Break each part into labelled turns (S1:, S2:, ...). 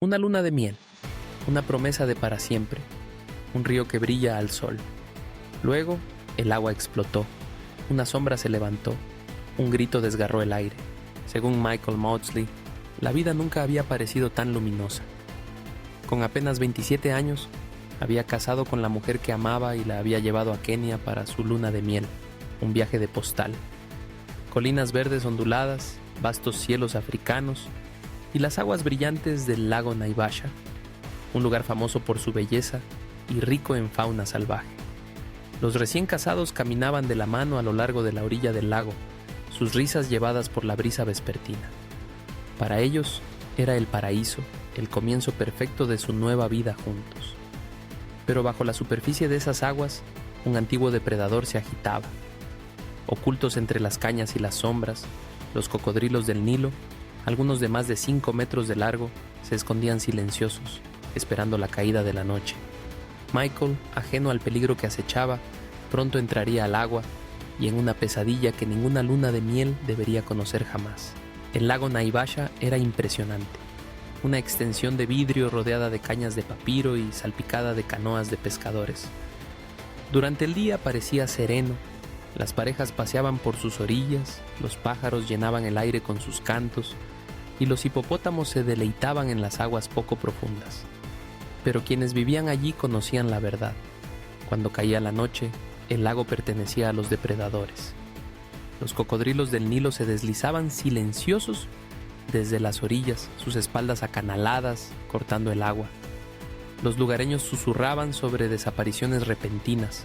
S1: Una luna de miel, una promesa de para siempre, un río que brilla al sol. Luego, el agua explotó, una sombra se levantó, un grito desgarró el aire. Según Michael Maudsley, la vida nunca había parecido tan luminosa. Con apenas 27 años, había casado con la mujer que amaba y la había llevado a Kenia para su luna de miel, un viaje de postal. Colinas verdes onduladas, vastos cielos africanos y las aguas brillantes del lago Naivasha, un lugar famoso por su belleza y rico en fauna salvaje. Los recién casados caminaban de la mano a lo largo de la orilla del lago, sus risas llevadas por la brisa vespertina. Para ellos era el paraíso, el comienzo perfecto de su nueva vida juntos. Pero bajo la superficie de esas aguas, un antiguo depredador se agitaba. Ocultos entre las cañas y las sombras, los cocodrilos del Nilo, algunos de más de 5 metros de largo, se escondían silenciosos, esperando la caída de la noche. Michael, ajeno al peligro que acechaba, pronto entraría al agua y en una pesadilla que ninguna luna de miel debería conocer jamás. El lago Naivasha era impresionante, una extensión de vidrio rodeada de cañas de papiro y salpicada de canoas de pescadores. Durante el día parecía sereno, las parejas paseaban por sus orillas, los pájaros llenaban el aire con sus cantos y los hipopótamos se deleitaban en las aguas poco profundas. Pero quienes vivían allí conocían la verdad. Cuando caía la noche, el lago pertenecía a los depredadores. Los cocodrilos del Nilo se deslizaban silenciosos desde las orillas, sus espaldas acanaladas, cortando el agua. Los lugareños susurraban sobre desapariciones repentinas,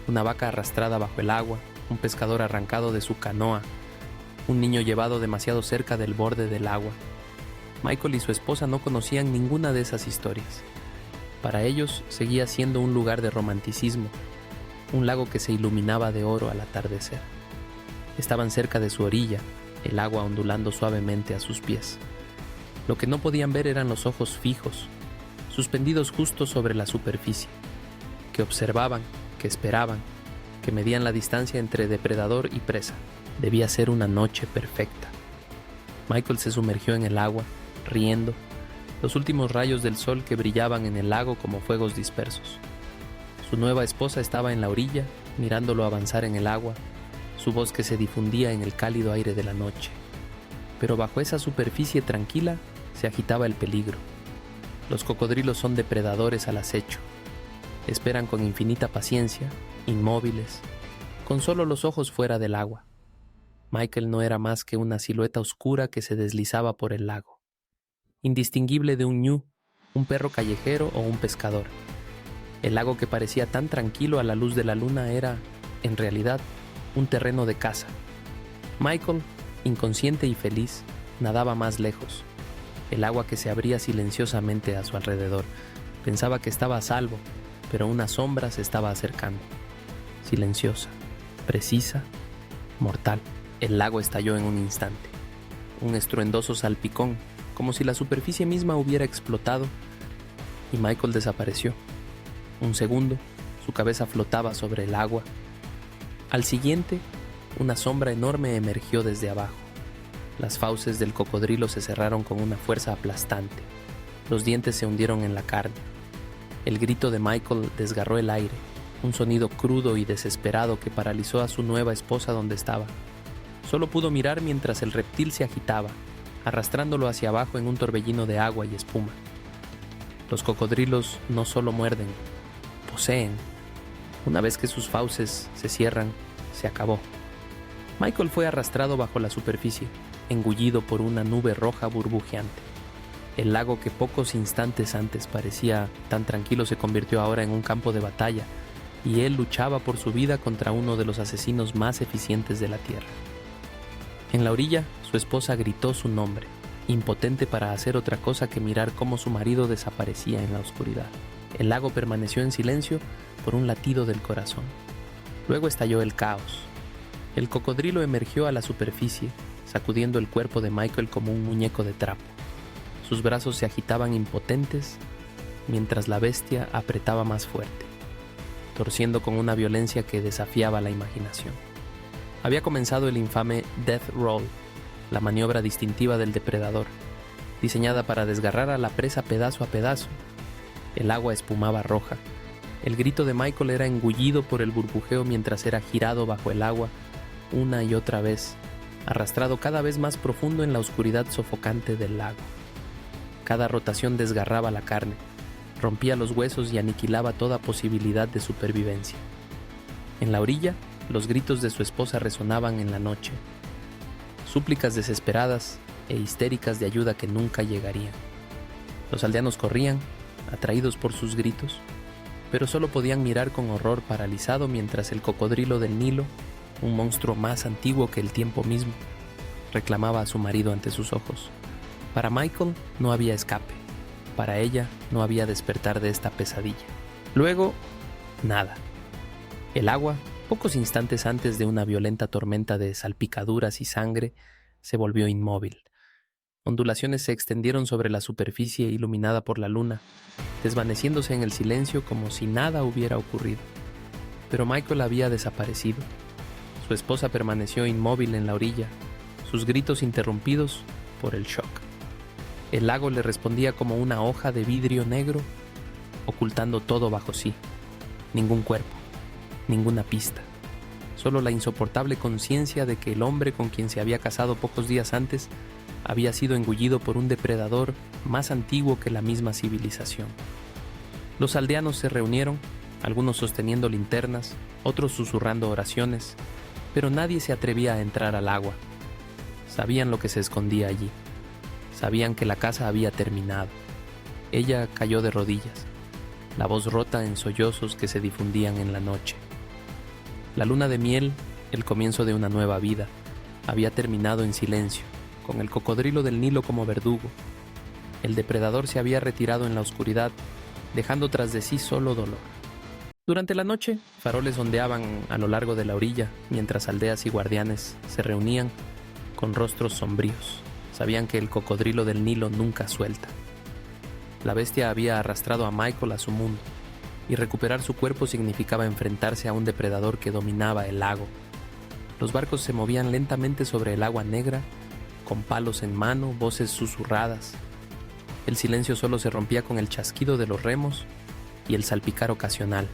S1: una vaca arrastrada bajo el agua, un pescador arrancado de su canoa, un niño llevado demasiado cerca del borde del agua. Michael y su esposa no conocían ninguna de esas historias. Para ellos seguía siendo un lugar de romanticismo, un lago que se iluminaba de oro al atardecer. Estaban cerca de su orilla, el agua ondulando suavemente a sus pies. Lo que no podían ver eran los ojos fijos, suspendidos justo sobre la superficie, que observaban, que esperaban, que medían la distancia entre depredador y presa. Debía ser una noche perfecta. Michael se sumergió en el agua, riendo, los últimos rayos del sol que brillaban en el lago como fuegos dispersos. Su nueva esposa estaba en la orilla, mirándolo avanzar en el agua, su voz que se difundía en el cálido aire de la noche. Pero bajo esa superficie tranquila se agitaba el peligro. Los cocodrilos son depredadores al acecho. Esperan con infinita paciencia, inmóviles, con solo los ojos fuera del agua. Michael no era más que una silueta oscura que se deslizaba por el lago, indistinguible de un ñu, un perro callejero o un pescador. El lago que parecía tan tranquilo a la luz de la luna era, en realidad, un terreno de caza. Michael, inconsciente y feliz, nadaba más lejos. El agua que se abría silenciosamente a su alrededor. Pensaba que estaba a salvo, pero una sombra se estaba acercando. Silenciosa, precisa, mortal. El lago estalló en un instante. Un estruendoso salpicón, como si la superficie misma hubiera explotado, y Michael desapareció. Un segundo, su cabeza flotaba sobre el agua. Al siguiente, una sombra enorme emergió desde abajo. Las fauces del cocodrilo se cerraron con una fuerza aplastante. Los dientes se hundieron en la carne. El grito de Michael desgarró el aire, un sonido crudo y desesperado que paralizó a su nueva esposa donde estaba. Solo pudo mirar mientras el reptil se agitaba, arrastrándolo hacia abajo en un torbellino de agua y espuma. Los cocodrilos no solo muerden, poseen. Una vez que sus fauces se cierran, se acabó. Michael fue arrastrado bajo la superficie, engullido por una nube roja burbujeante. El lago que pocos instantes antes parecía tan tranquilo se convirtió ahora en un campo de batalla, y él luchaba por su vida contra uno de los asesinos más eficientes de la tierra. En la orilla, su esposa gritó su nombre, impotente para hacer otra cosa que mirar cómo su marido desaparecía en la oscuridad. El lago permaneció en silencio por un latido del corazón. Luego estalló el caos. El cocodrilo emergió a la superficie, sacudiendo el cuerpo de Michael como un muñeco de trapo. Sus brazos se agitaban impotentes, mientras la bestia apretaba más fuerte, torciendo con una violencia que desafiaba la imaginación. Había comenzado el infame Death Roll, la maniobra distintiva del depredador. diseñada para desgarrar a la presa pedazo a pedazo. El agua espumaba roja. El grito de Michael era engullido por el burbujeo mientras era girado bajo el agua una y otra vez, arrastrado cada vez más profundo en la oscuridad sofocante del lago. Cada rotación desgarraba la carne, rompía los huesos y aniquilaba toda posibilidad de supervivencia. En la orilla, los gritos de su esposa resonaban en la noche, súplicas desesperadas e histéricas de ayuda que nunca llegarían. Los aldeanos corrían, atraídos por sus gritos, pero solo podían mirar con horror paralizado mientras el cocodrilo del Nilo, un monstruo más antiguo que el tiempo mismo, reclamaba a su marido ante sus ojos. Para Michael no había escape, para ella no había despertar de esta pesadilla. Luego, nada. El agua, pocos instantes antes de una violenta tormenta de salpicaduras y sangre, se volvió inmóvil. Ondulaciones se extendieron sobre la superficie iluminada por la luna, desvaneciéndose en el silencio como si nada hubiera ocurrido. Pero Michael había desaparecido. Su esposa permaneció inmóvil en la orilla, sus gritos interrumpidos por el shock. El lago le respondía como una hoja de vidrio negro, ocultando todo bajo sí. Ningún cuerpo, ninguna pista. Solo la insoportable conciencia de que el hombre con quien se había casado pocos días antes había sido engullido por un depredador más antiguo que la misma civilización. Los aldeanos se reunieron, algunos sosteniendo linternas, otros susurrando oraciones, pero nadie se atrevía a entrar al agua. Sabían lo que se escondía allí. Sabían que la casa había terminado. Ella cayó de rodillas, la voz rota en sollozos que se difundían en la noche. La luna de miel, el comienzo de una nueva vida, había terminado en silencio, con el cocodrilo del Nilo como verdugo. El depredador se había retirado en la oscuridad, dejando tras de sí solo dolor. Durante la noche, faroles ondeaban a lo largo de la orilla, mientras aldeas y guardianes se reunían con rostros sombríos. Sabían que el cocodrilo del Nilo nunca suelta. La bestia había arrastrado a Michael a su mundo, y recuperar su cuerpo significaba enfrentarse a un depredador que dominaba el lago. Los barcos se movían lentamente sobre el agua negra, con palos en mano, voces susurradas. El silencio solo se rompía con el chasquido de los remos y el salpicar ocasional.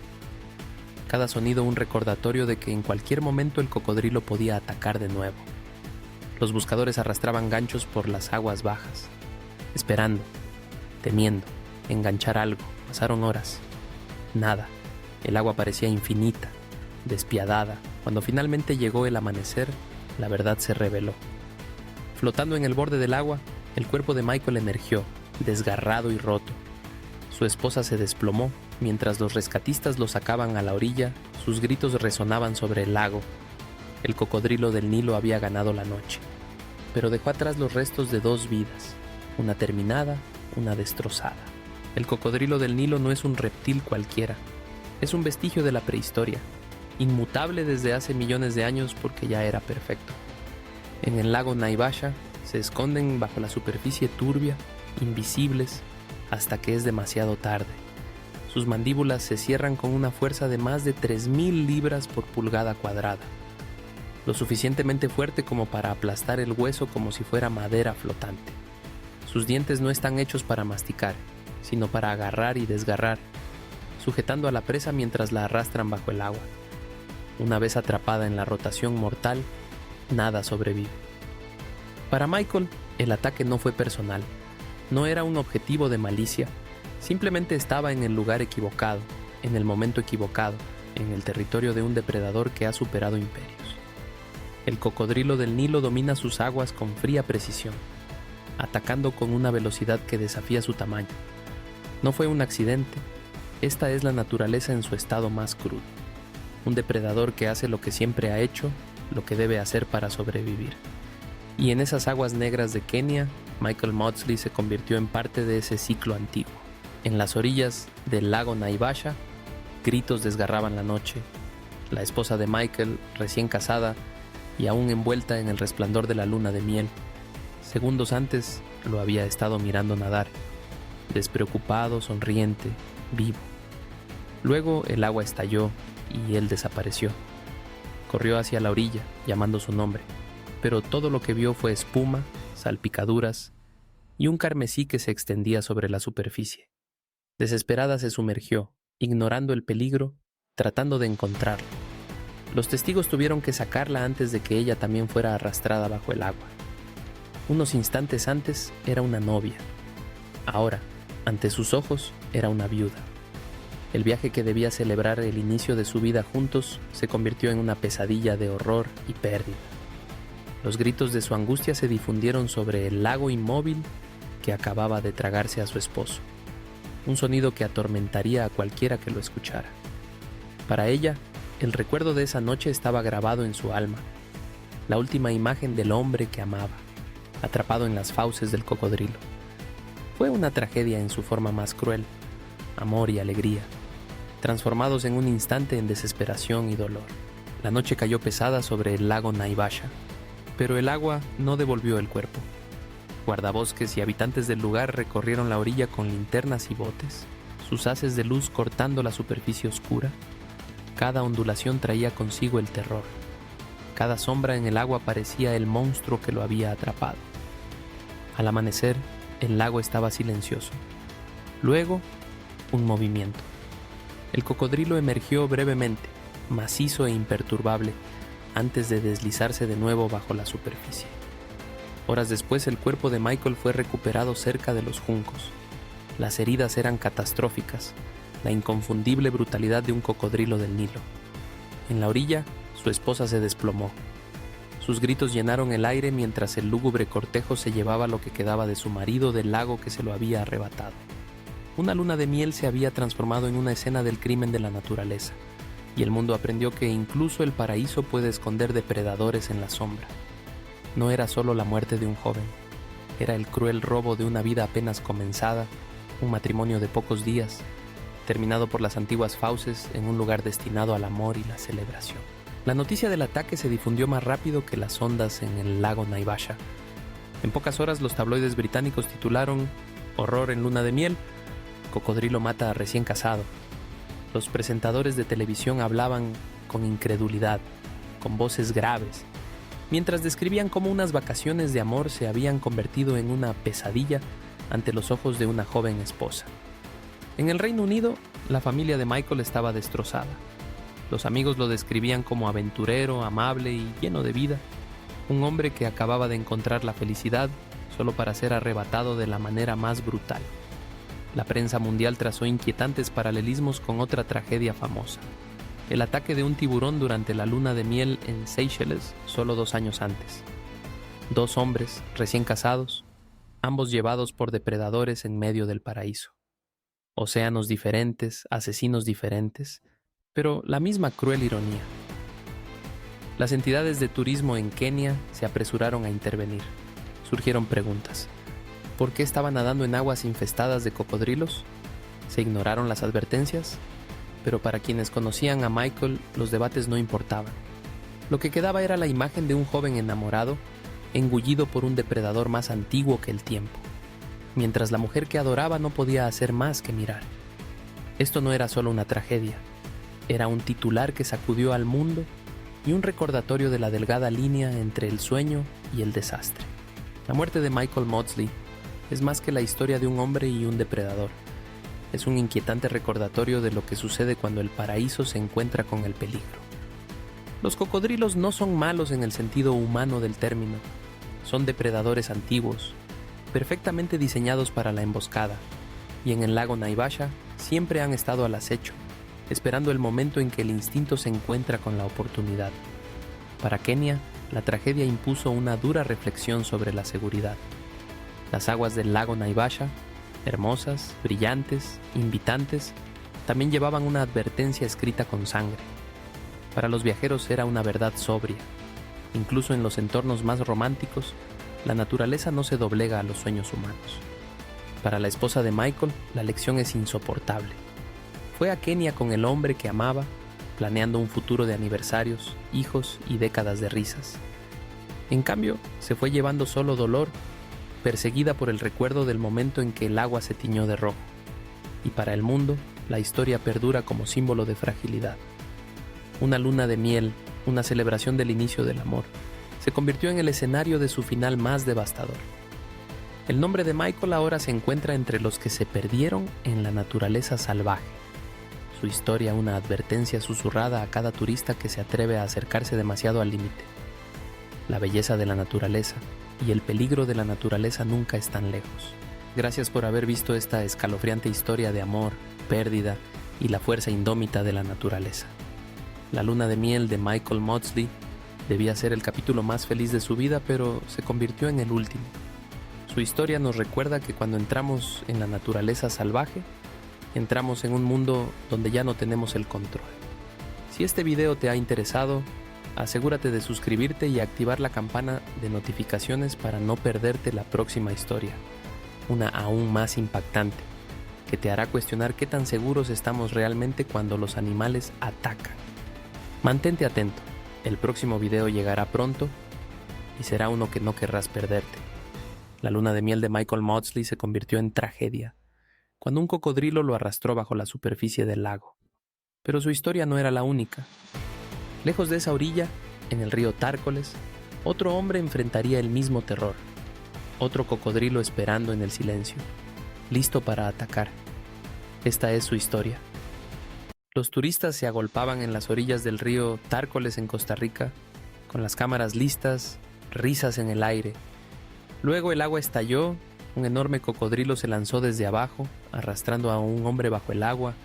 S1: Cada sonido un recordatorio de que en cualquier momento el cocodrilo podía atacar de nuevo. Los buscadores arrastraban ganchos por las aguas bajas, esperando, temiendo, enganchar algo. Pasaron horas. Nada. El agua parecía infinita, despiadada. Cuando finalmente llegó el amanecer, la verdad se reveló. Flotando en el borde del agua, el cuerpo de Michael emergió, desgarrado y roto. Su esposa se desplomó. Mientras los rescatistas lo sacaban a la orilla, sus gritos resonaban sobre el lago. El cocodrilo del Nilo había ganado la noche, pero dejó atrás los restos de dos vidas, una terminada, una destrozada. El cocodrilo del Nilo no es un reptil cualquiera, es un vestigio de la prehistoria, inmutable desde hace millones de años porque ya era perfecto. En el lago Naivasha se esconden bajo la superficie turbia, invisibles, hasta que es demasiado tarde. Sus mandíbulas se cierran con una fuerza de más de 3.000 libras por pulgada cuadrada, lo suficientemente fuerte como para aplastar el hueso como si fuera madera flotante. Sus dientes no están hechos para masticar, sino para agarrar y desgarrar, sujetando a la presa mientras la arrastran bajo el agua. Una vez atrapada en la rotación mortal, nada sobrevive. Para Michael, el ataque no fue personal, no era un objetivo de malicia, simplemente estaba en el lugar equivocado, en el momento equivocado, en el territorio de un depredador que ha superado imperios. El cocodrilo del Nilo domina sus aguas con fría precisión, atacando con una velocidad que desafía su tamaño. No fue un accidente, esta es la naturaleza en su estado más crudo. Un depredador que hace lo que siempre ha hecho, lo que debe hacer para sobrevivir. Y en esas aguas negras de Kenia, Michael Maudsley se convirtió en parte de ese ciclo antiguo. En las orillas del lago Naivasha, gritos desgarraban la noche. La esposa de Michael, recién casada y aún envuelta en el resplandor de la luna de miel, segundos antes lo había estado mirando nadar, despreocupado, sonriente, vivo. Luego el agua estalló y él desapareció. Corrió hacia la orilla, llamando su nombre, pero todo lo que vio fue espuma, salpicaduras y un carmesí que se extendía sobre la superficie. Desesperada se sumergió, ignorando el peligro, tratando de encontrarlo. Los testigos tuvieron que sacarla antes de que ella también fuera arrastrada bajo el agua. Unos instantes antes era una novia. Ahora, ante sus ojos, era una viuda. El viaje que debía celebrar el inicio de su vida juntos se convirtió en una pesadilla de horror y pérdida. Los gritos de su angustia se difundieron sobre el lago inmóvil que acababa de tragarse a su esposo. Un sonido que atormentaría a cualquiera que lo escuchara. Para ella, el recuerdo de esa noche estaba grabado en su alma. La última imagen del hombre que amaba, atrapado en las fauces del cocodrilo. Fue una tragedia en su forma más cruel, amor y alegría, transformados en un instante en desesperación y dolor. La noche cayó pesada sobre el lago Naivasha, pero el agua no devolvió el cuerpo. Guardabosques y habitantes del lugar recorrieron la orilla con linternas y botes, sus haces de luz cortando la superficie oscura. Cada ondulación traía consigo el terror. Cada sombra en el agua parecía el monstruo que lo había atrapado. Al amanecer, el lago estaba silencioso. Luego, un movimiento. El cocodrilo emergió brevemente, macizo e imperturbable, antes de deslizarse de nuevo bajo la superficie. Horas después, el cuerpo de Michael fue recuperado cerca de los juncos. Las heridas eran catastróficas, la inconfundible brutalidad de un cocodrilo del Nilo. En la orilla, su esposa se desplomó. Sus gritos llenaron el aire mientras el lúgubre cortejo se llevaba lo que quedaba de su marido del lago que se lo había arrebatado. Una luna de miel se había transformado en una escena del crimen de la naturaleza, y el mundo aprendió que incluso el paraíso puede esconder depredadores en la sombra. No era solo la muerte de un joven, era el cruel robo de una vida apenas comenzada, un matrimonio de pocos días, terminado por las antiguas fauces en un lugar destinado al amor y la celebración. La noticia del ataque se difundió más rápido que las ondas en el lago Naivasha. En pocas horas los tabloides británicos titularon «Horror en luna de miel, cocodrilo mata a recién casado». Los presentadores de televisión hablaban con incredulidad, con voces graves, mientras describían cómo unas vacaciones de amor se habían convertido en una pesadilla ante los ojos de una joven esposa. En el Reino Unido, la familia de Michael estaba destrozada. Los amigos lo describían como aventurero, amable y lleno de vida, un hombre que acababa de encontrar la felicidad solo para ser arrebatado de la manera más brutal. La prensa mundial trazó inquietantes paralelismos con otra tragedia famosa, el ataque de un tiburón durante la luna de miel en Seychelles solo 2 años antes. 2 hombres, recién casados, ambos llevados por depredadores en medio del paraíso. Océanos diferentes, asesinos diferentes, pero la misma cruel ironía. Las entidades de turismo en Kenia se apresuraron a intervenir. Surgieron preguntas. ¿Por qué estaba nadando en aguas infestadas de cocodrilos? ¿Se ignoraron las advertencias? Pero para quienes conocían a Michael, los debates no importaban. Lo que quedaba era la imagen de un joven enamorado, engullido por un depredador más antiguo que el tiempo, mientras la mujer que adoraba no podía hacer más que mirar. Esto no era solo una tragedia, era un titular que sacudió al mundo y un recordatorio de la delgada línea entre el sueño y el desastre. La muerte de Michael Maudsley es más que la historia de un hombre y un depredador. Es un inquietante recordatorio de lo que sucede cuando el paraíso se encuentra con el peligro. Los cocodrilos no son malos en el sentido humano del término. Son depredadores antiguos, perfectamente diseñados para la emboscada, y en el lago Naivasha siempre han estado al acecho, esperando el momento en que el instinto se encuentra con la oportunidad. Para Kenia, la tragedia impuso una dura reflexión sobre la seguridad. Las aguas del lago Naivasha, hermosas, brillantes, invitantes, también llevaban una advertencia escrita con sangre. Para los viajeros era una verdad sobria. Incluso en los entornos más románticos, la naturaleza no se doblega a los sueños humanos. Para la esposa de Michael, la lección es insoportable. Fue a Kenia con el hombre que amaba, planeando un futuro de aniversarios, hijos y décadas de risas. En cambio, se fue llevando solo dolor, perseguida por el recuerdo del momento en que el agua se tiñó de rojo. Y para el mundo, la historia perdura como símbolo de fragilidad. Una luna de miel, una celebración del inicio del amor, se convirtió en el escenario de su final más devastador. El nombre de Michael ahora se encuentra entre los que se perdieron en la naturaleza salvaje. Su historia, una advertencia susurrada a cada turista que se atreve a acercarse demasiado al límite. La belleza de la naturaleza y el peligro de la naturaleza nunca están lejos. Gracias por haber visto esta escalofriante historia de amor, pérdida y la fuerza indómita de la naturaleza. La luna de miel de Michael Maudsley debía ser el capítulo más feliz de su vida, pero se convirtió en el último. Su historia nos recuerda que cuando entramos en la naturaleza salvaje, entramos en un mundo donde ya no tenemos el control. Si este video te ha interesado, asegúrate de suscribirte y activar la campana de notificaciones para no perderte la próxima historia, una aún más impactante, que te hará cuestionar qué tan seguros estamos realmente cuando los animales atacan. Mantente atento, el próximo video llegará pronto y será uno que no querrás perderte. La luna de miel de Michael Maudsley se convirtió en tragedia cuando un cocodrilo lo arrastró bajo la superficie del lago. Pero su historia no era la única. Lejos de esa orilla, en el río Tárcoles, otro hombre enfrentaría el mismo terror. Otro cocodrilo esperando en el silencio, listo para atacar. Esta es su historia. Los turistas se agolpaban en las orillas del río Tárcoles en Costa Rica, con las cámaras listas, risas en el aire. Luego el agua estalló, un enorme cocodrilo se lanzó desde abajo, arrastrando a un hombre bajo el agua,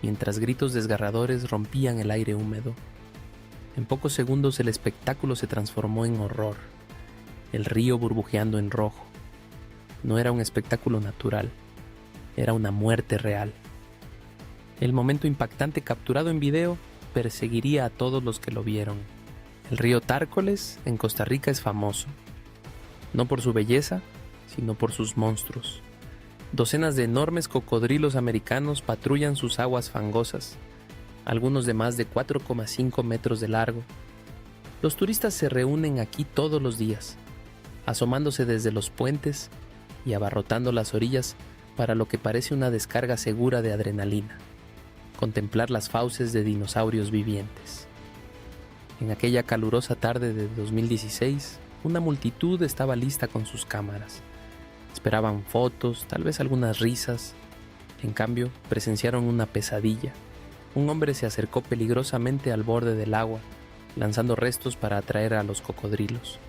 S1: mientras gritos desgarradores rompían el aire húmedo. En pocos segundos el espectáculo se transformó en horror, el río burbujeando en rojo. No era un espectáculo natural, era una muerte real. El momento impactante capturado en video perseguiría a todos los que lo vieron. El río Tárcoles en Costa Rica es famoso, no por su belleza, sino por sus monstruos. Docenas de enormes cocodrilos americanos patrullan sus aguas fangosas, algunos de más de 4,5 metros de largo. Los turistas se reúnen aquí todos los días, asomándose desde los puentes y abarrotando las orillas para lo que parece una descarga segura de adrenalina, contemplar las fauces de dinosaurios vivientes. En aquella calurosa tarde de 2016, una multitud estaba lista con sus cámaras. Esperaban fotos, tal vez algunas risas. En cambio, presenciaron una pesadilla. Un hombre se acercó peligrosamente al borde del agua, lanzando restos para atraer a los cocodrilos.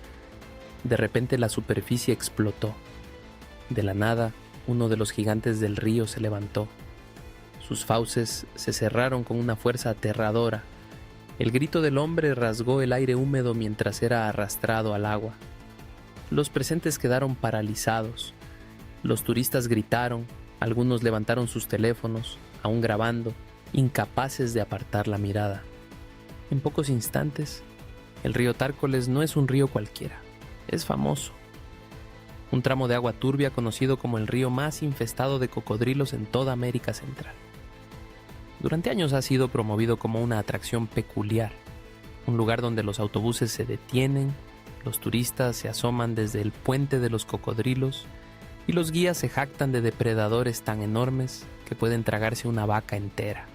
S1: De repente la superficie explotó. De la nada, uno de los gigantes del río se levantó. Sus fauces se cerraron con una fuerza aterradora. El grito del hombre rasgó el aire húmedo mientras era arrastrado al agua. Los presentes quedaron paralizados. Los turistas gritaron, algunos levantaron sus teléfonos, aún grabando, incapaces de apartar la mirada. En pocos instantes, el río Tárcoles no es un río cualquiera, es famoso. Un tramo de agua turbia conocido como el río más infestado de cocodrilos en toda América Central. Durante años ha sido promovido como una atracción peculiar, un lugar donde los autobuses se detienen, los turistas se asoman desde el puente de los cocodrilos y los guías se jactan de depredadores tan enormes que pueden tragarse una vaca entera.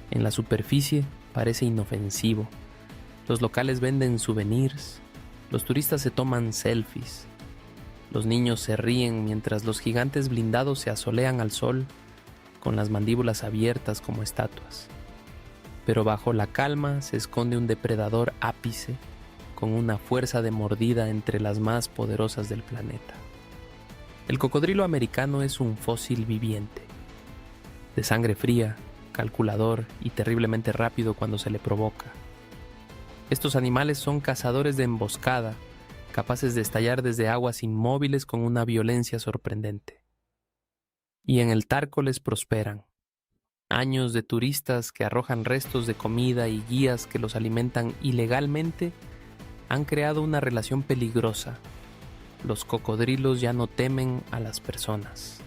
S1: En la superficie parece inofensivo. Los locales venden souvenirs, los turistas se toman selfies, los niños se ríen mientras los gigantes blindados se asolean al sol con las mandíbulas abiertas como estatuas. Pero bajo la calma se esconde un depredador ápice con una fuerza de mordida entre las más poderosas del planeta. El cocodrilo americano es un fósil viviente, de sangre fría, calculador y terriblemente rápido cuando se le provoca. Estos animales son cazadores de emboscada, capaces de estallar desde aguas inmóviles con una violencia sorprendente. Y en el Tárcoles prosperan. Años de turistas que arrojan restos de comida y guías que los alimentan ilegalmente han creado una relación peligrosa. Los cocodrilos ya no temen a las personas.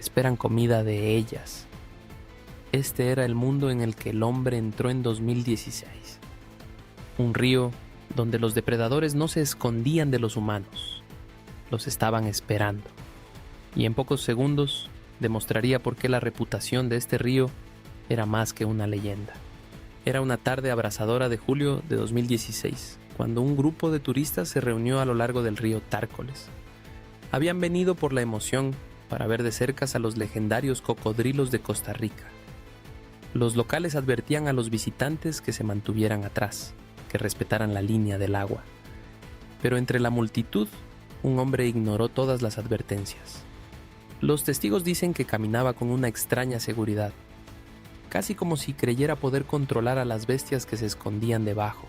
S1: Esperan comida de ellas. Este era el mundo en el que el hombre entró en 2016. Un río donde los depredadores no se escondían de los humanos. Los estaban esperando. Y en pocos segundos demostraría por qué la reputación de este río era más que una leyenda. Era una tarde abrasadora de julio de 2016, cuando un grupo de turistas se reunió a lo largo del río Tárcoles. Habían venido por la emoción para ver de cerca a los legendarios cocodrilos de Costa Rica. Los locales advertían a los visitantes que se mantuvieran atrás, que respetaran la línea del agua. Pero entre la multitud, un hombre ignoró todas las advertencias. Los testigos dicen que caminaba con una extraña seguridad, casi como si creyera poder controlar a las bestias que se escondían debajo.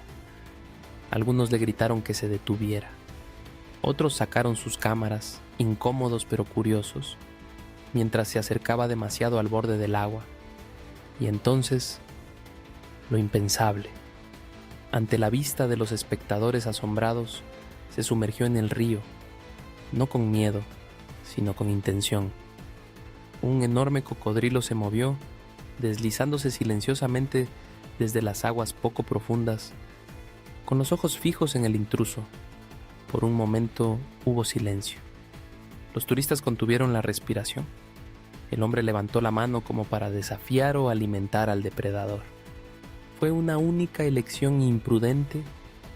S1: Algunos le gritaron que se detuviera. Otros sacaron sus cámaras, incómodos pero curiosos, mientras se acercaba demasiado al borde del agua. Y entonces, lo impensable. Ante la vista de los espectadores asombrados, se sumergió en el río, no con miedo, sino con intención. Un enorme cocodrilo se movió, deslizándose silenciosamente desde las aguas poco profundas, con los ojos fijos en el intruso. Por un momento hubo silencio. Los turistas contuvieron la respiración. El hombre levantó la mano como para desafiar o alimentar al depredador. Fue una única elección imprudente,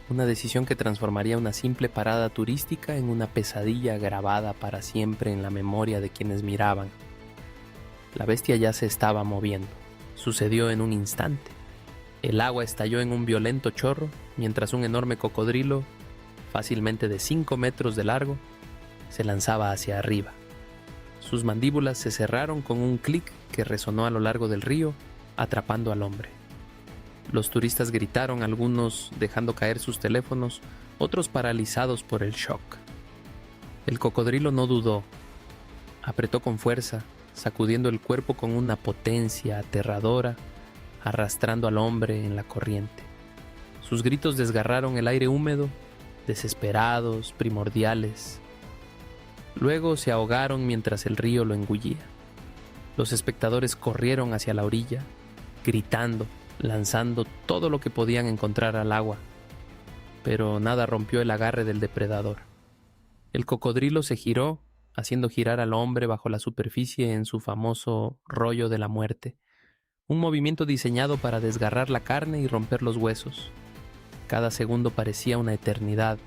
S1: una decisión que transformaría una simple parada turística en una pesadilla grabada para siempre en la memoria de quienes miraban. La bestia ya se estaba moviendo. Sucedió en un instante. El agua estalló en un violento chorro, mientras un enorme cocodrilo, fácilmente de 5 metros de largo, se lanzaba hacia arriba. Sus mandíbulas se cerraron con un clic que resonó a lo largo del río, atrapando al hombre. Los turistas gritaron, algunos dejando caer sus teléfonos, otros paralizados por el shock. El cocodrilo no dudó. Apretó con fuerza, sacudiendo el cuerpo con una potencia aterradora, arrastrando al hombre en la corriente. Sus gritos desgarraron el aire húmedo, desesperados, primordiales. Luego se ahogaron mientras el río lo engullía. Los espectadores corrieron hacia la orilla, gritando, lanzando todo lo que podían encontrar al agua, pero nada rompió el agarre del depredador. El cocodrilo se giró, haciendo girar al hombre bajo la superficie en su famoso rollo de la muerte, un movimiento diseñado para desgarrar la carne y romper los huesos. Cada segundo parecía una eternidad.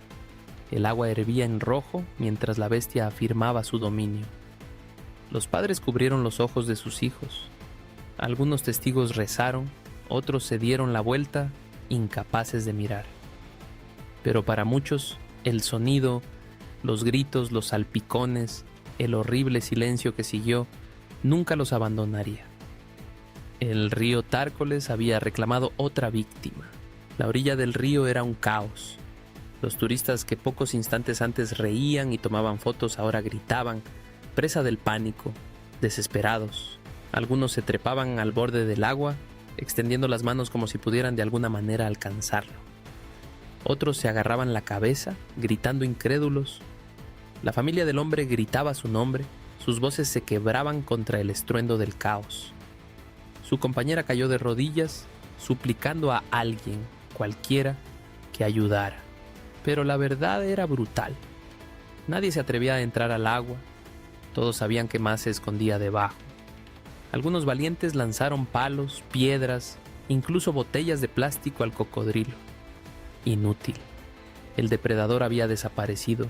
S1: El agua hervía en rojo mientras la bestia afirmaba su dominio. Los padres cubrieron los ojos de sus hijos. Algunos testigos rezaron, otros se dieron la vuelta, incapaces de mirar. Pero para muchos, el sonido, los gritos, los salpicones, el horrible silencio que siguió, nunca los abandonaría. El río Tárcoles había reclamado otra víctima. La orilla del río era un caos. Los turistas que pocos instantes antes reían y tomaban fotos ahora gritaban, presa del pánico, desesperados. Algunos se trepaban al borde del agua, extendiendo las manos como si pudieran de alguna manera alcanzarlo. Otros se agarraban la cabeza, gritando incrédulos. La familia del hombre gritaba su nombre, sus voces se quebraban contra el estruendo del caos. Su compañera cayó de rodillas, suplicando a alguien, cualquiera, que ayudara. Pero la verdad era brutal. Nadie se atrevía a entrar al agua. Todos sabían que más se escondía debajo. Algunos valientes lanzaron palos, piedras, incluso botellas de plástico al cocodrilo. Inútil. El depredador había desaparecido,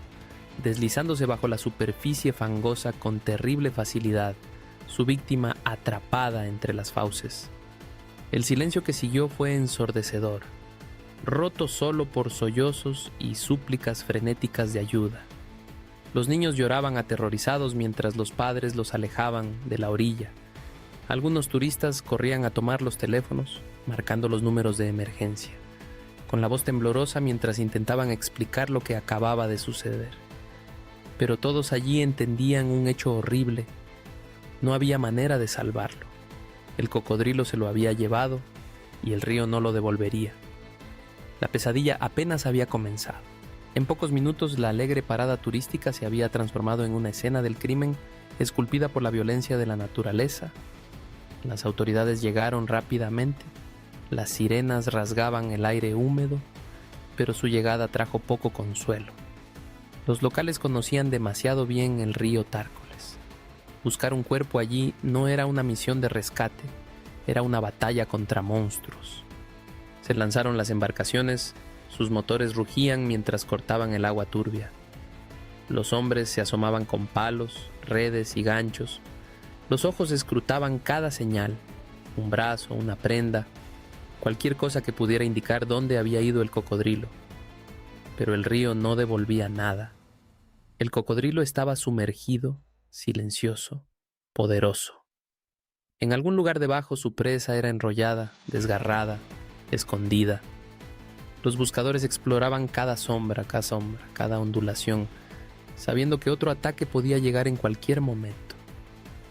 S1: deslizándose bajo la superficie fangosa con terrible facilidad, su víctima atrapada entre las fauces. El silencio que siguió fue ensordecedor, roto solo por sollozos y súplicas frenéticas de ayuda. Los niños lloraban aterrorizados mientras los padres los alejaban de la orilla. Algunos turistas corrían a tomar los teléfonos, marcando los números de emergencia, con la voz temblorosa mientras intentaban explicar lo que acababa de suceder. Pero todos allí entendían un hecho horrible. No había manera de salvarlo. El cocodrilo se lo había llevado y el río no lo devolvería. La pesadilla apenas había comenzado. En pocos minutos la alegre parada turística se había transformado en una escena del crimen esculpida por la violencia de la naturaleza. Las autoridades llegaron rápidamente, las sirenas rasgaban el aire húmedo, pero su llegada trajo poco consuelo. Los locales conocían demasiado bien el río Tárcoles. Buscar un cuerpo allí no era una misión de rescate, era una batalla contra monstruos. Se lanzaron las embarcaciones, sus motores rugían mientras cortaban el agua turbia. Los hombres se asomaban con palos, redes y ganchos. Los ojos escrutaban cada señal, un brazo, una prenda, cualquier cosa que pudiera indicar dónde había ido el cocodrilo. Pero el río no devolvía nada. El cocodrilo estaba sumergido, silencioso, poderoso. En algún lugar debajo su presa era enrollada, desgarrada, escondida. Los buscadores exploraban cada sombra, cada ondulación, sabiendo que otro ataque podía llegar en cualquier momento.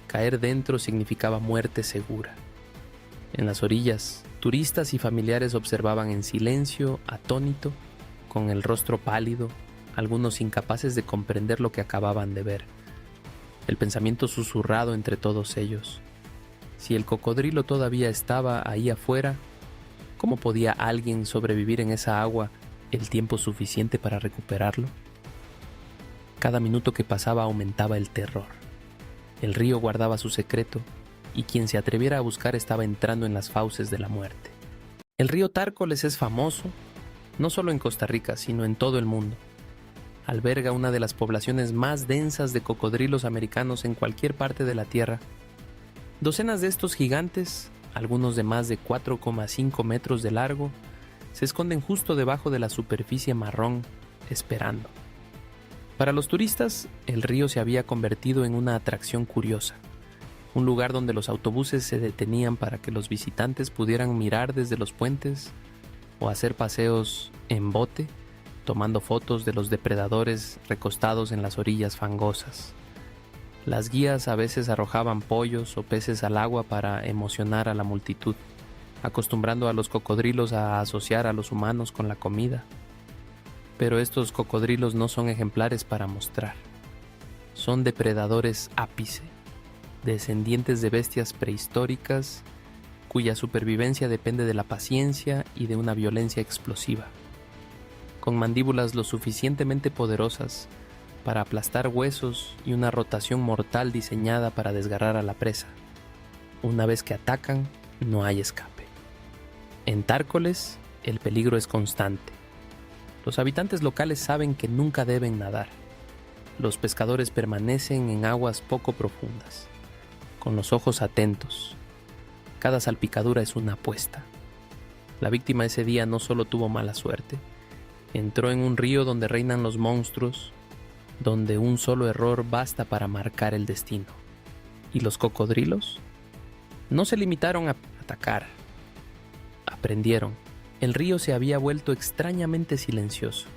S1: Caer dentro significaba muerte segura. En las orillas, turistas y familiares observaban en silencio, atónito, con el rostro pálido, algunos incapaces de comprender lo que acababan de ver. El pensamiento susurrado entre todos ellos. Si el cocodrilo todavía estaba ahí afuera, ¿cómo podía alguien sobrevivir en esa agua el tiempo suficiente para recuperarlo? Cada minuto que pasaba aumentaba el terror. El río guardaba su secreto, y quien se atreviera a buscar estaba entrando en las fauces de la muerte. El río Tárcoles es famoso, no solo en Costa Rica, sino en todo el mundo. Alberga una de las poblaciones más densas de cocodrilos americanos en cualquier parte de la Tierra. Docenas de estos gigantes, algunos de más de 4,5 metros de largo, se esconden justo debajo de la superficie marrón, esperando. Para los turistas, el río se había convertido en una atracción curiosa, un lugar donde los autobuses se detenían para que los visitantes pudieran mirar desde los puentes o hacer paseos en bote, tomando fotos de los depredadores recostados en las orillas fangosas. Las guías a veces arrojaban pollos o peces al agua para emocionar a la multitud, acostumbrando a los cocodrilos a asociar a los humanos con la comida. Pero estos cocodrilos no son ejemplares para mostrar. Son depredadores ápice, descendientes de bestias prehistóricas cuya supervivencia depende de la paciencia y de una violencia explosiva. Con mandíbulas lo suficientemente poderosas para aplastar huesos y una rotación mortal diseñada para desgarrar a la presa. Una vez que atacan, no hay escape. En Tárcoles, el peligro es constante. Los habitantes locales saben que nunca deben nadar. Los pescadores permanecen en aguas poco profundas, con los ojos atentos. Cada salpicadura es una apuesta. La víctima ese día no solo tuvo mala suerte, entró en un río donde reinan los monstruos, donde un solo error basta para marcar el destino. ¿Y los cocodrilos? No se limitaron a atacar. Aprendieron. El río se había vuelto extrañamente silencioso.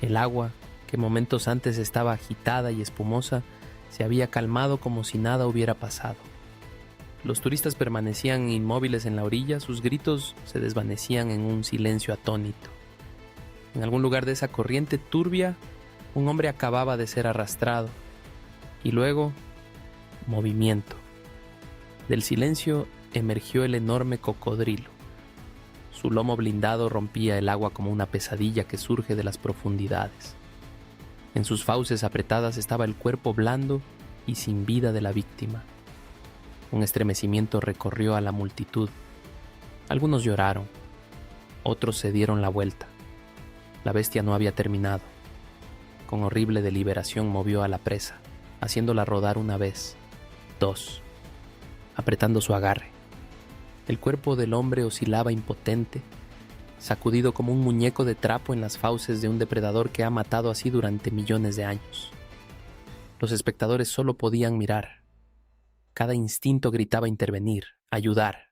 S1: El agua, que momentos antes estaba agitada y espumosa, se había calmado como si nada hubiera pasado. Los turistas permanecían inmóviles en la orilla, sus gritos se desvanecían en un silencio atónito. En algún lugar de esa corriente turbia, un hombre acababa de ser arrastrado. Y luego, movimiento. Del silencio emergió el enorme cocodrilo. Su lomo blindado rompía el agua como una pesadilla que surge de las profundidades. En sus fauces apretadas estaba el cuerpo blando y sin vida de la víctima. Un estremecimiento recorrió a la multitud. Algunos lloraron, otros se dieron la vuelta. La bestia no había terminado. Con horrible deliberación movió a la presa, haciéndola rodar una vez, dos, apretando su agarre. El cuerpo del hombre oscilaba impotente, sacudido como un muñeco de trapo en las fauces de un depredador que ha matado así durante millones de años. Los espectadores solo podían mirar. Cada instinto gritaba intervenir, ayudar,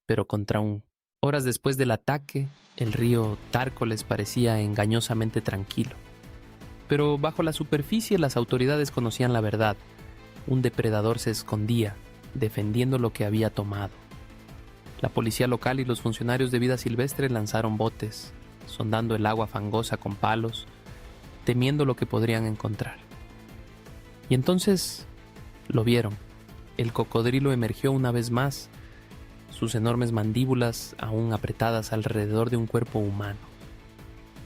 S1: pero contra un... Horas después del ataque, el río Tárcoles parecía engañosamente tranquilo. Pero bajo la superficie las autoridades conocían la verdad. Un depredador se escondía, defendiendo lo que había tomado. La policía local y los funcionarios de vida silvestre lanzaron botes, sondando el agua fangosa con palos, temiendo lo que podrían encontrar. Y entonces lo vieron. El cocodrilo emergió una vez más, sus enormes mandíbulas aún apretadas alrededor de un cuerpo humano.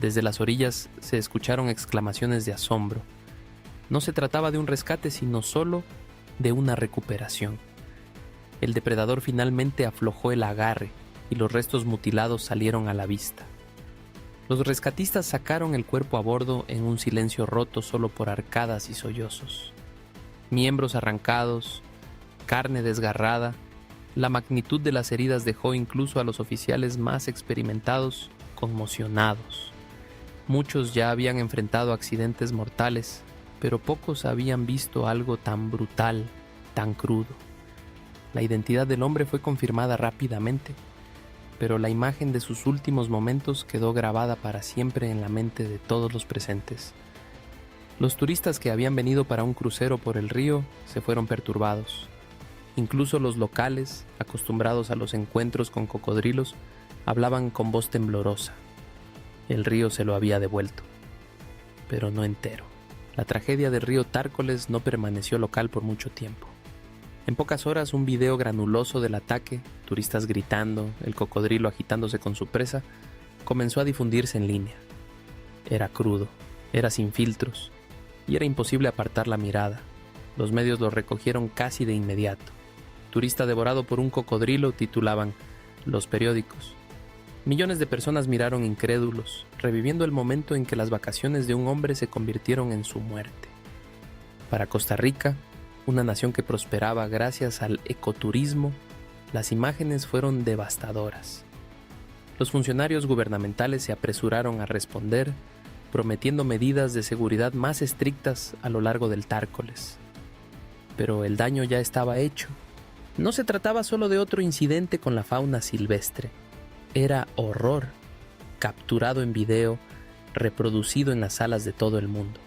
S1: Desde las orillas se escucharon exclamaciones de asombro. No se trataba de un rescate, sino solo de una recuperación. El depredador finalmente aflojó el agarre y los restos mutilados salieron a la vista. Los rescatistas sacaron el cuerpo a bordo en un silencio roto solo por arcadas y sollozos. Miembros arrancados, carne desgarrada, la magnitud de las heridas dejó incluso a los oficiales más experimentados conmocionados. Muchos ya habían enfrentado accidentes mortales, pero pocos habían visto algo tan brutal, tan crudo. La identidad del hombre fue confirmada rápidamente, pero la imagen de sus últimos momentos quedó grabada para siempre en la mente de todos los presentes. Los turistas que habían venido para un crucero por el río se fueron perturbados. Incluso los locales, acostumbrados a los encuentros con cocodrilos, hablaban con voz temblorosa. El río se lo había devuelto, pero no entero. La tragedia del río Tárcoles no permaneció local por mucho tiempo. En pocas horas, un video granuloso del ataque, turistas gritando, el cocodrilo agitándose con su presa, comenzó a difundirse en línea. Era crudo, era sin filtros, y era imposible apartar la mirada. Los medios lo recogieron casi de inmediato. Turista devorado por un cocodrilo, titulaban los periódicos. Millones de personas miraron incrédulos, reviviendo el momento en que las vacaciones de un hombre se convirtieron en su muerte. Para Costa Rica, una nación que prosperaba gracias al ecoturismo, las imágenes fueron devastadoras. Los funcionarios gubernamentales se apresuraron a responder, prometiendo medidas de seguridad más estrictas a lo largo del Tárcoles. Pero el daño ya estaba hecho. No se trataba solo de otro incidente con la fauna silvestre. Era horror, capturado en video, reproducido en las salas de todo el mundo.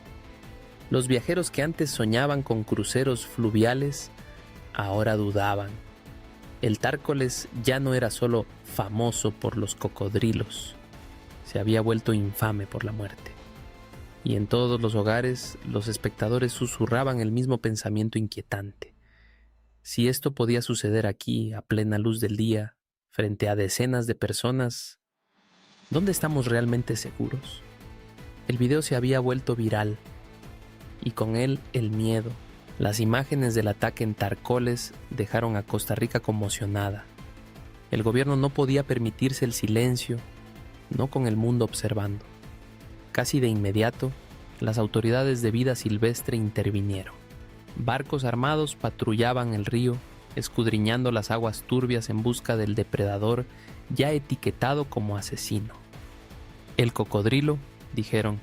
S1: Los viajeros que antes soñaban con cruceros fluviales, ahora dudaban. El Tárcoles ya no era solo famoso por los cocodrilos, se había vuelto infame por la muerte. Y en todos los hogares, los espectadores susurraban el mismo pensamiento inquietante. Si esto podía suceder aquí, a plena luz del día, frente a decenas de personas, ¿dónde estamos realmente seguros? El video se había vuelto viral, y con él el miedo. Las imágenes del ataque en Tárcoles dejaron a Costa Rica conmocionada. El gobierno no podía permitirse el silencio, no con el mundo observando. Casi de inmediato, las autoridades de vida silvestre intervinieron. Barcos armados patrullaban el río, escudriñando las aguas turbias en busca del depredador ya etiquetado como asesino. El cocodrilo, dijeron,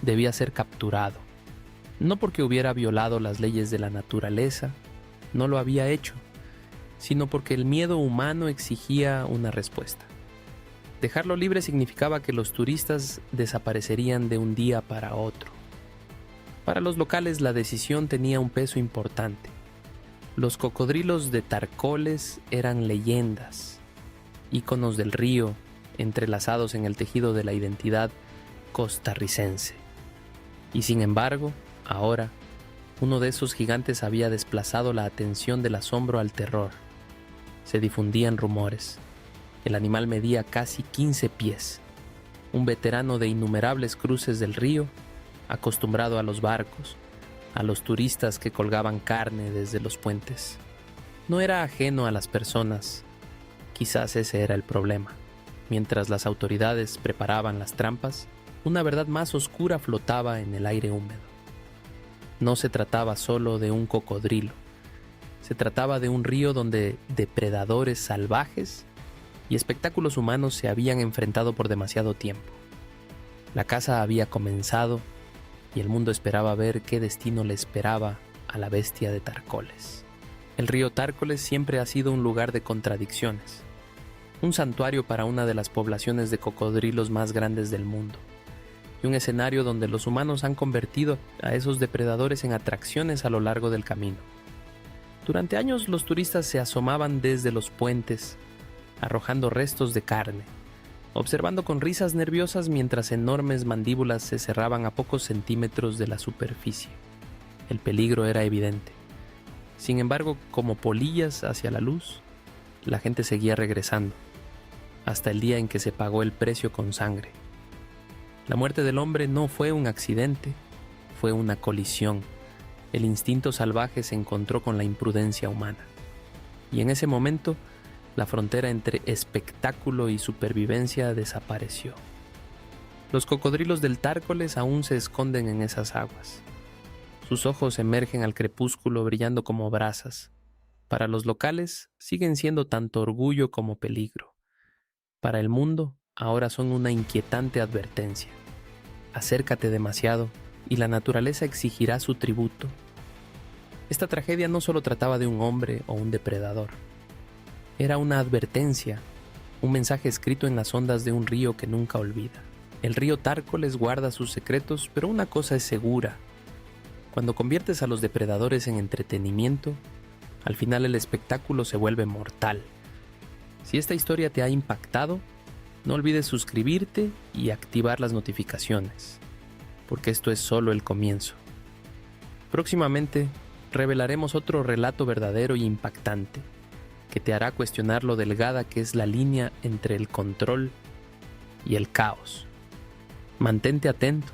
S1: debía ser capturado. No porque hubiera violado las leyes de la naturaleza, no lo había hecho, sino porque el miedo humano exigía una respuesta. Dejarlo libre significaba que los turistas desaparecerían de un día para otro. Para los locales la decisión tenía un peso importante. Los cocodrilos de Tárcoles eran leyendas, íconos del río, entrelazados en el tejido de la identidad costarricense. Y sin embargo, ahora, uno de esos gigantes había desplazado la atención del asombro al terror. Se difundían rumores. El animal medía casi 15 pies. Un veterano de innumerables cruces del río, acostumbrado a los barcos, a los turistas que colgaban carne desde los puentes. No era ajeno a las personas. Quizás ese era el problema. Mientras las autoridades preparaban las trampas, una verdad más oscura flotaba en el aire húmedo. No se trataba solo de un cocodrilo. Se trataba de un río donde depredadores salvajes y espectáculos humanos se habían enfrentado por demasiado tiempo. La caza había comenzado y el mundo esperaba ver qué destino le esperaba a la bestia de Tárcoles. El río Tárcoles siempre ha sido un lugar de contradicciones, un santuario para una de las poblaciones de cocodrilos más grandes del mundo, y un escenario donde los humanos han convertido a esos depredadores en atracciones a lo largo del camino. Durante años los turistas se asomaban desde los puentes, arrojando restos de carne, observando con risas nerviosas mientras enormes mandíbulas se cerraban a pocos centímetros de la superficie. El peligro era evidente. Sin embargo, como polillas hacia la luz, la gente seguía regresando, hasta el día en que se pagó el precio con sangre. La muerte del hombre no fue un accidente, fue una colisión. El instinto salvaje se encontró con la imprudencia humana. Y en ese momento, la frontera entre espectáculo y supervivencia desapareció. Los cocodrilos del Tárcoles aún se esconden en esas aguas. Sus ojos emergen al crepúsculo brillando como brasas. Para los locales siguen siendo tanto orgullo como peligro. Para el mundo ahora son una inquietante advertencia. Acércate demasiado y la naturaleza exigirá su tributo. Esta tragedia no solo trataba de un hombre o un depredador. Era una advertencia, un mensaje escrito en las ondas de un río que nunca olvida. El río Tárcoles guarda sus secretos, pero una cosa es segura. Cuando conviertes a los depredadores en entretenimiento, al final el espectáculo se vuelve mortal. Si esta historia te ha impactado, no olvides suscribirte y activar las notificaciones, porque esto es solo el comienzo. Próximamente revelaremos otro relato verdadero y impactante, que te hará cuestionar lo delgada que es la línea entre el control y el caos. Mantente atento.